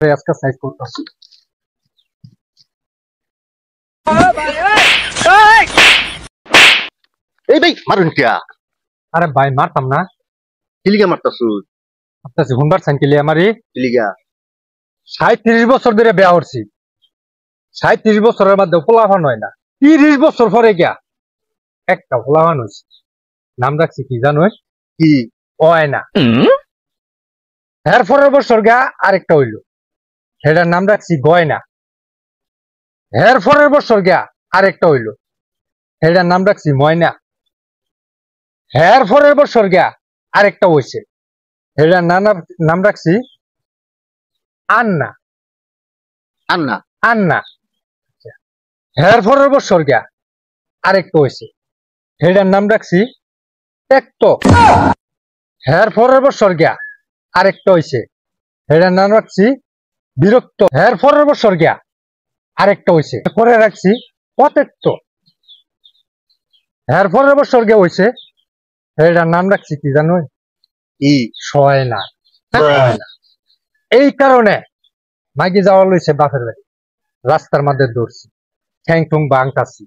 আজকে সাইজ করতেছি। এই ভাই মারুন কিয়া? আরে ভাই মারতাম না, কিলিগা মারতাছু? মারতাছি হুন্ডার সাইকেল আমারই। কিলিগা? ৩৭ বছর ধরে বিয়া করছি, ৩৭ বছরের মধ্যে পোলাপান হয় না, ৩০ বছর পরে গিয়া একটা পোলাপান হয়েছে। নাম রাখছি কি জানো? কি? অয়না। এর পরের বছর গা আরেকটা হইল, সেটার নাম রাখছি গয়না। এর পরের বছর গা আরেকটা হইল, সেটার নাম রাখছি ময়না। এর পরের বছর গা আরেকটা হয়েছে, সেটার নাম রাখছি আন্না। আন্না? আন্না। এর পরের বছর গা আরেকটা হয়েছে, সেটার নাম রাখছি টেক্টো। এর পরের বছর গা আরেকটা হয়েছে, সেটার নাম রাখছি বিরক্ত। এর পরের বছর গা আরেকটা হয়েছে, পরে রাখছি অতেক্ত। এর পরের বছর গা হয়েছে, সেটার নাম রাখছি কি জানো? কি? সয়না। এই কারণে মাগি যাওয়া লইছে বাপের বাড়ি, রাস্তার মধ্যে দৌড়ছি, ঠ্যাং ঠুং ভাঙতাছি।